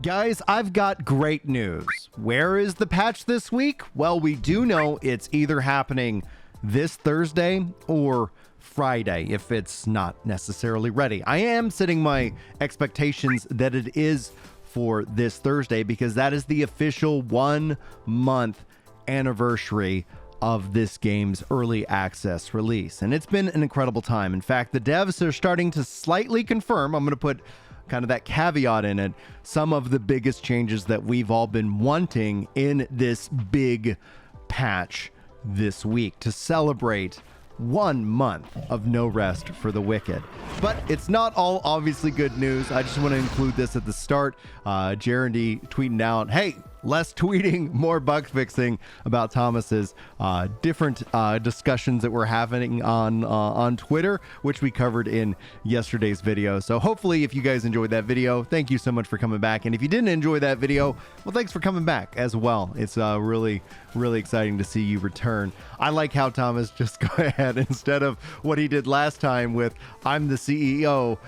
Guys, I've got great news. Where is the patch this week? Well, we do know it's either happening this Thursday or Friday if it's not necessarily ready. I am setting my expectations that it is for this Thursday because that is the official 1 month anniversary of this game's early access release. And it's been an incredible time. In fact, the devs are starting to slightly confirm, I'm going to put kind of that caveat in it, some of the biggest changes that we've all been wanting in this big patch this week to celebrate 1 month of no rest for the wicked. But it's not all obviously good news. I just want to include this at the start. Gennadiy tweeting out, hey, less tweeting, more bug fixing about Thomas's different discussions that we're having on Twitter, which we covered in yesterday's video. So hopefully if you guys enjoyed that video, thank you so much for coming back. And if you didn't enjoy that video, well, thanks for coming back as well. It's really exciting to see you return. I like how Thomas just go ahead, instead of what he did last time with I'm the CEO,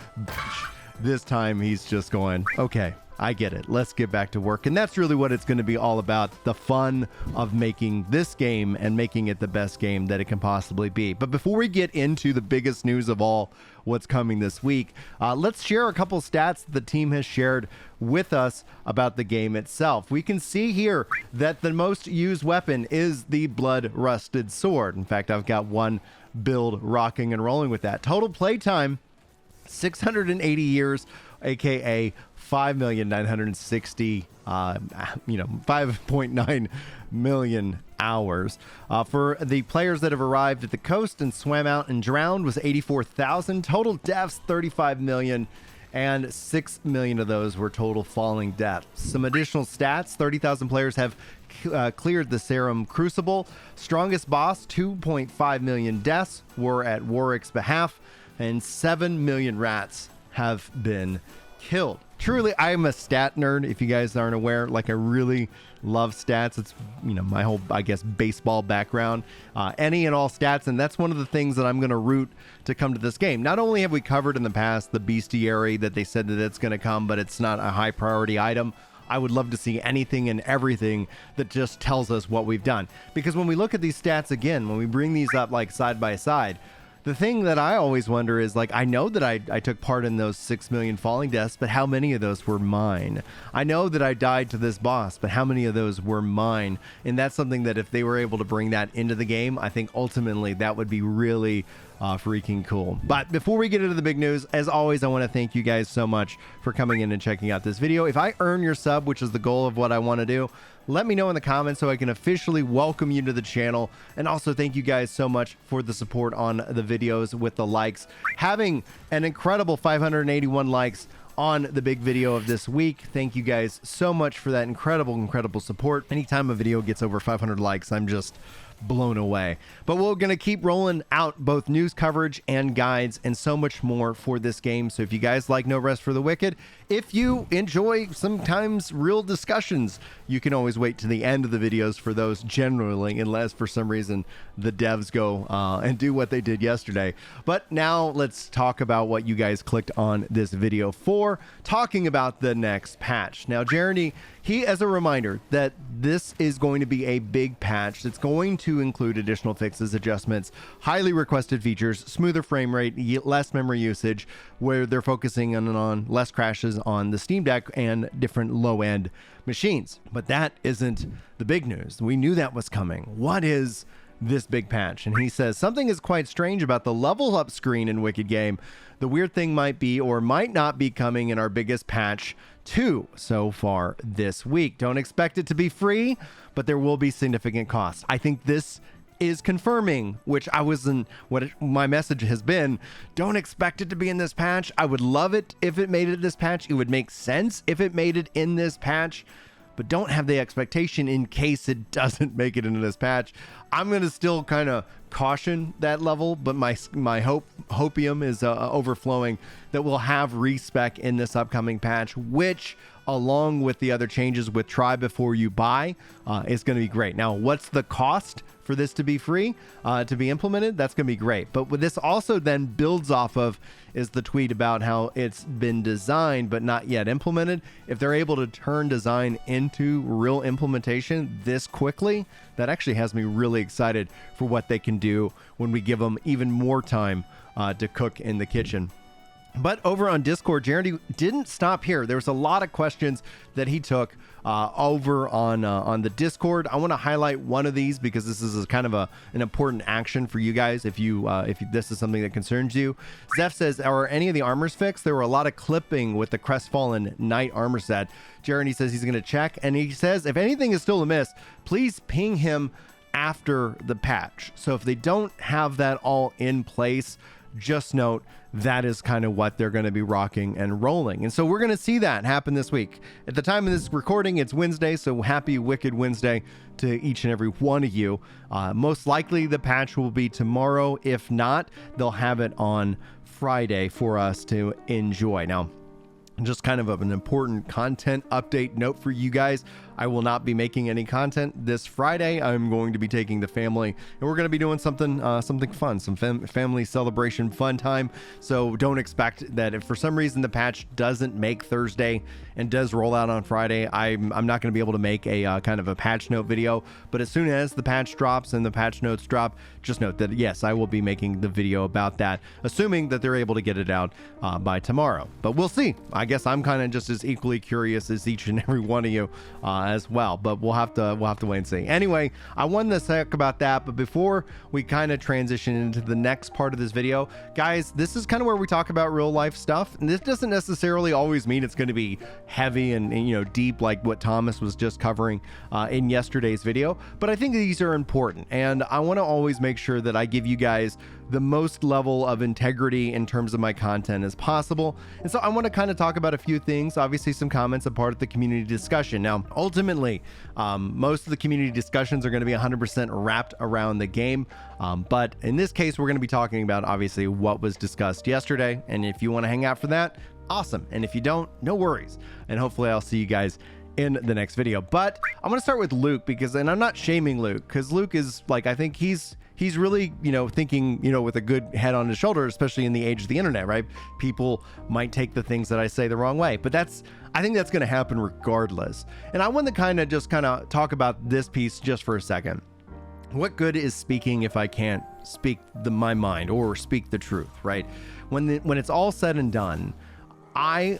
this time he's just going, okay, I get it. Let's get back to work. And that's really what it's going to be all about. The fun of making this game and making it the best game that it can possibly be. But before we get into the biggest news of all, what's coming this week, let's share a couple stats the team has shared with us about the game itself. We can see here that the most used weapon is the blood rusted sword. In fact, I've got one build rocking and rolling with that. Total playtime, 680 years, aka 5,960,000, 5.9 million hours. For the players that have arrived at the coast and swam out and drowned was 84,000. Total deaths, 35 million, and 6 million of those were total falling deaths. Some additional stats: 30,000 players have cleared the Serum Crucible. Strongest boss, 2.5 million deaths were at Warwick's behalf, and 7 million rats have been killed. Truly, I'm a stat nerd, if you guys aren't aware. Like, I really love stats. It's, my whole, I guess, baseball background. Any and all stats, and that's one of the things that I'm going to root to come to this game. Not only have we covered in the past the bestiary that they said that it's going to come, but it's not a high priority item. I would love to see anything and everything that just tells us what we've done. Because when we look at these stats again, when we bring these up like side by side, the thing that I always wonder is, like, I know that I took part in those 6 million falling deaths, but how many of those were mine? I know that I died to this boss, but how many of those were mine? And that's something that if they were able to bring that into the game, I think ultimately that would be really freaking cool. But before we get into the big news, as always, I want to thank you guys so much for coming in and checking out this video. If I earn your sub, which is the goal of what I want to do, let me know in the comments so I can officially welcome you to the channel. And also thank you guys so much for the support on the videos with the likes. Having an incredible 581 likes on the big video of this week. Thank you guys so much for that incredible support. Anytime a video gets over 500 likes, I'm just blown away. But we're going to keep rolling out both news coverage and guides and so much more for this game. So if you guys like No Rest for the Wicked, if you enjoy sometimes real discussions, you can always wait to the end of the videos for those generally, unless for some reason the devs go and do what they did yesterday. But now let's talk about what you guys clicked on this video for, talking about the next patch. Now, Gennadiy, he, as a reminder that this is going to be a big patch that's going to include additional fixes, adjustments, highly requested features, smoother frame rate, less memory usage, where they're focusing on less crashes on the Steam Deck and different low-end machines. But that isn't the big news. We knew that was coming. What is this big patch? And he says something is quite strange about the level up screen in Wicked Game. The weird thing might be or might not be coming in our biggest patch 2 so far this week. Don't expect it to be free, but there will be significant costs. I think this is confirming, which I wasn't, my message has been, don't expect it to be in this patch. I would love it if it made it in this patch. It would make sense if it made it in this patch, but don't have the expectation in case it doesn't make it into this patch. I'm going to still kind of caution that level, but my hopium is overflowing that we'll have Respec in this upcoming patch, which, along with the other changes with try before you buy, is going to be great. Now, what's the cost for for this to be free, to be implemented, that's going to be great. But what this also then builds off of is the tweet about how it's been designed but not yet implemented. If they're able to turn design into real implementation this quickly, that actually has me really excited for what they can do when we give them even more time to cook in the kitchen. But over on Discord, Gennadiy didn't stop here. There was a lot of questions that he took over on the Discord. I want to highlight one of these because this is kind of an important action for you guys if this is something that concerns you. Zeph says, are any of the armors fixed? There were a lot of clipping with the Crestfallen Knight armor set. Gennadiy says he's going to check, and he says if anything is still amiss, please ping him after the patch. So if they don't have that all in place, just note that is kind of what they're going to be rocking and rolling. And so we're going to see that happen this week. At the time of this recording, it's Wednesday, so happy Wicked Wednesday to each and every one of you. Most likely the patch will be tomorrow. If not, they'll have it on Friday for us to enjoy. Now, just kind of an important content update note for you guys. I will not be making any content this Friday. I'm going to be taking the family and we're going to be doing something fun, some family celebration fun time. So don't expect that if for some reason the patch doesn't make Thursday and does roll out on Friday, I'm not going to be able to make a kind of a patch note video. But as soon as the patch drops and the patch notes drop, just note that yes, I will be making the video about that, assuming that they're able to get it out by tomorrow. But we'll see. I guess I'm kind of just as equally curious as each and every one of you as well, but we'll have to wait and see. Anyway, I wanted to talk about that, but before we kind of transition into the next part of this video, guys, this is kind of where we talk about real life stuff, and this doesn't necessarily always mean it's going to be heavy and you know, deep like what Thomas was just covering in yesterday's video, but I think these are important, and I want to always make sure that I give you guys the most level of integrity in terms of my content as possible. And so I want to kind of talk about a few things, obviously some comments, a part of the community discussion. Now, ultimately, most of the community discussions are going to be 100% wrapped around the game. But in this case, we're going to be talking about obviously what was discussed yesterday. And if you want to hang out for that, awesome. And if you don't, no worries. And hopefully I'll see you guys in the next video. But I'm going to start with Luke because, and I'm not shaming Luke, because Luke is like, I think he's really, you know, thinking, you know, with a good head on his shoulder, especially in the age of the internet, right? People might take the things that I say the wrong way, but I think that's going to happen regardless. And I want to kind of talk about this piece just for a second. What good is speaking if I can't speak my mind or speak the truth, right? When it's all said and done, I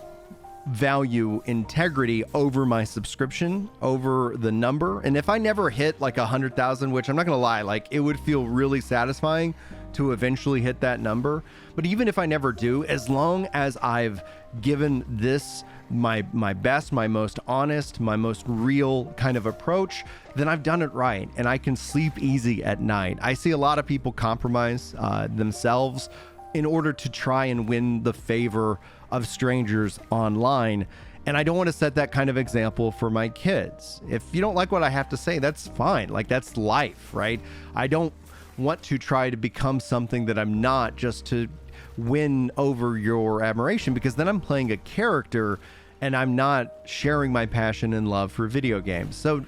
value integrity over my subscription, over the number. And if I never hit like 100,000, which I'm not gonna lie, like it would feel really satisfying to eventually hit that number. But even if I never do, as long as I've given this my best, my most honest, my most real kind of approach, then I've done it right and I can sleep easy at night. I see a lot of people compromise themselves in order to try and win the favor of strangers online. And I don't want to set that kind of example for my kids. If you don't like what I have to say, that's fine. Like, that's life, right? I don't want to try to become something that I'm not just to win over your admiration, because then I'm playing a character and I'm not sharing my passion and love for video games. So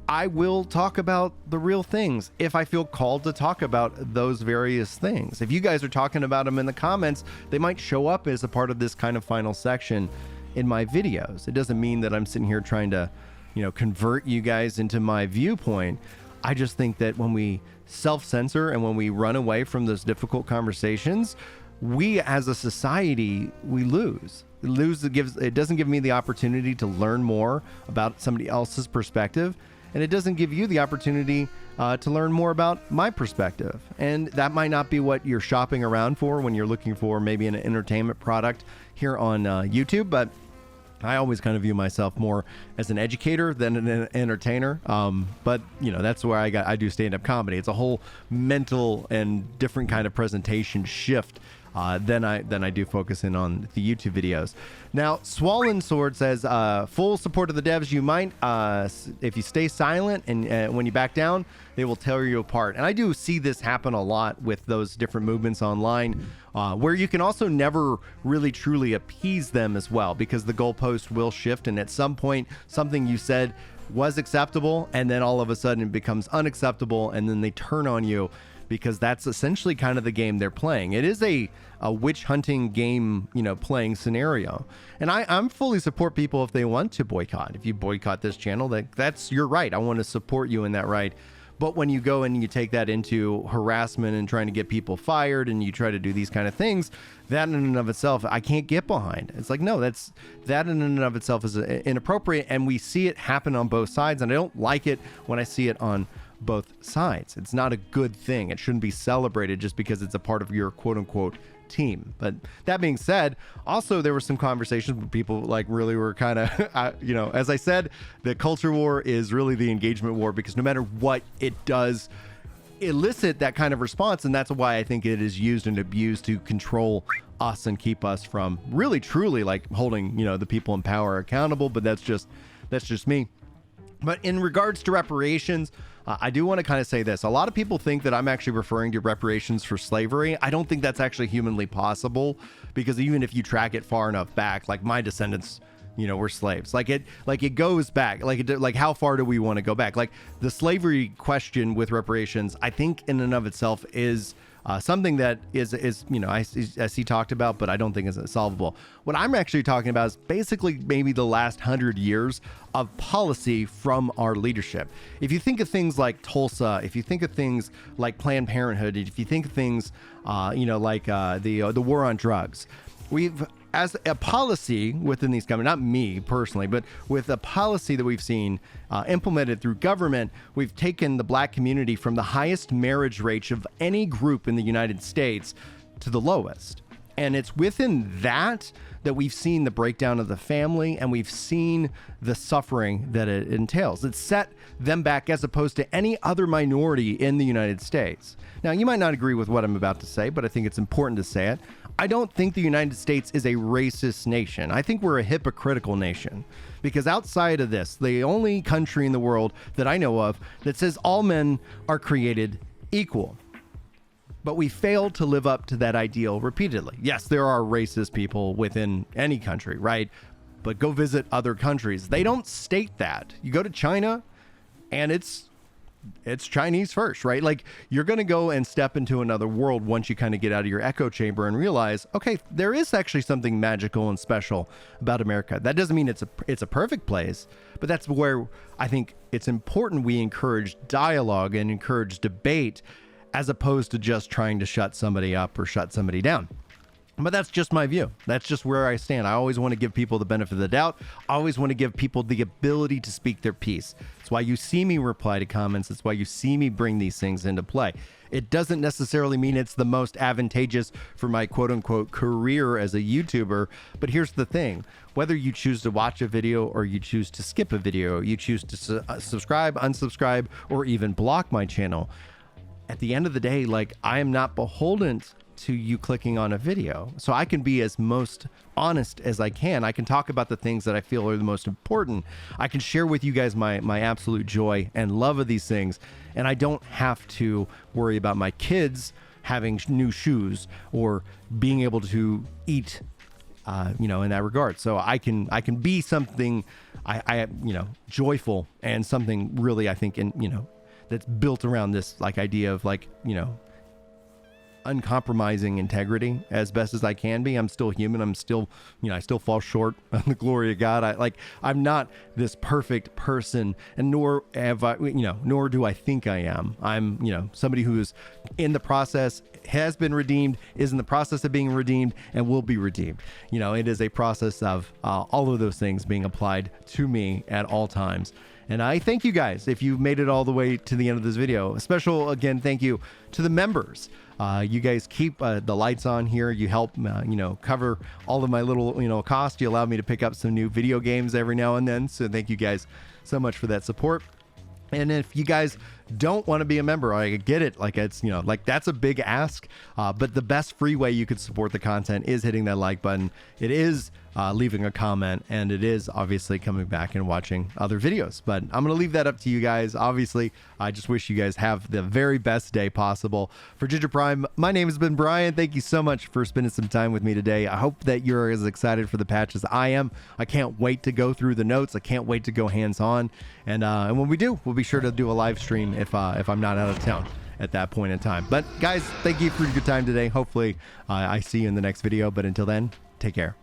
I will talk about the real things if I feel called to talk about those various things. If you guys are talking about them in the comments, they might show up as a part of this kind of final section in my videos. It doesn't mean that I'm sitting here trying to, you know, convert you guys into my viewpoint. I just think that when we self-censor and when we run away from those difficult conversations, we as a society, we lose. It doesn't give me the opportunity to learn more about somebody else's perspective. And it doesn't give you the opportunity to learn more about my perspective. And that might not be what you're shopping around for when you're looking for maybe an entertainment product here on YouTube. But I always kind of view myself more as an educator than an entertainer. But, you know, that's where I do stand-up comedy. It's a whole mental and different kind of presentation shift than I do focus in on the YouTube videos. Now, Swollen Sword says, full support of the devs. You might, if you stay silent and when you back down, they will tear you apart. And I do see this happen a lot with those different movements online, where you can also never really truly appease them as well, because the goalpost will shift. And at some point, something you said was acceptable, and then all of a sudden it becomes unacceptable, and then they turn on you, because that's essentially kind of the game they're playing. It is a witch hunting game, playing scenario. And I'm fully support people if they want to boycott. If you boycott this channel, that's your right. I want to support you in that right. But when you go and you take that into harassment and trying to get people fired, and you try to do these kind of things, that in and of itself, I can't get behind. It's like, no, that in and of itself is inappropriate. And we see it happen on both sides. And I don't like it when I see it on both sides. It's not a good thing. It shouldn't be celebrated just because it's a part of your quote unquote team. But that being said, also there were some conversations where people really were kind of, as I said, the culture war is really the engagement war, because no matter what, it does elicit that kind of response. And that's why I think it is used and abused to control us and keep us from really truly holding, the people in power accountable. But that's just me. But in regards to reparations, I do want to kind of say this. A lot of people think that I'm actually referring to reparations for slavery. I don't think that's actually humanly possible, because even if you track it far enough back, my descendants, were slaves. It goes back. How far do we want to go back? The slavery question with reparations, I think in and of itself is something that is I see talked about, but I don't think is solvable. What I'm actually talking about is basically maybe the last 100 years of policy from our leadership. If you think of things like Tulsa, if you think of things like Planned Parenthood, if you think of things, the war on drugs, we've, as a policy within these governments, not me personally, but with a policy that we've seen implemented through government, we've taken the black community from the highest marriage rate of any group in the United States to the lowest. And it's within that we've seen the breakdown of the family, and we've seen the suffering that it entails. It's set them back as opposed to any other minority in the United States. Now, you might not agree with what I'm about to say, but I think it's important to say it. I don't think the United States is a racist nation. I think we're a hypocritical nation, because outside of this, the only country in the world that I know of that says all men are created equal. But we fail to live up to that ideal repeatedly. Yes, there are racist people within any country, right? But go visit other countries. They don't state that. You go to China and it's Chinese first, right? You're going to go and step into another world once you kind of get out of your echo chamber and realize, okay, there is actually something magical and special about America. That doesn't mean it's a perfect place, but that's where I think it's important we encourage dialogue and encourage debate, as opposed to just trying to shut somebody up or shut somebody down. But that's just my view. That's just where I stand. I always want to give people the benefit of the doubt. I always want to give people the ability to speak their piece. That's why you see me reply to comments. That's why you see me bring these things into play. It doesn't necessarily mean it's the most advantageous for my quote unquote career as a YouTuber. But here's the thing. Whether you choose to watch a video or you choose to skip a video, you choose to subscribe, unsubscribe, or even block my channel, at the end of the day, I am not beholden to you clicking on a video. So I can be as most honest as I can. I can talk about the things that I feel are the most important. I can share with you guys my absolute joy and love of these things. And I don't have to worry about my kids having new shoes or being able to eat, in that regard. So I can be something joyful, and something really, I think, that's built around this idea of uncompromising integrity as best as I can be. I'm still human. I'm still, I still fall short of the glory of God. I'm not this perfect person, and nor have I, nor do I think I am. I'm, somebody who is in the process, has been redeemed, is in the process of being redeemed, and will be redeemed. It is a process of all of those things being applied to me at all times. And I thank you guys if you've made it all the way to the end of this video. A special, again, thank you to the members. You guys keep the lights on here. You help, cover all of my little, costs. You allow me to pick up some new video games every now and then. So thank you guys so much for that support. And if you guys don't want to be a member. I get it. Like, it's, you know, like that's a big ask. But the best free way you could support the content is hitting that like button. It is leaving a comment, and it is obviously coming back and watching other videos. But I'm going to leave that up to you guys. Obviously, I just wish you guys have the very best day possible. For Ginger Prime, my name has been Brian. Thank you so much for spending some time with me today. I hope that you're as excited for the patch as I am. I can't wait to go through the notes. I can't wait to go hands-on. And when we do, we'll be sure to do a live stream if I'm not out of town at that point in time. But guys, thank you for your time today. Hopefully I see you in the next video. But until then, take care.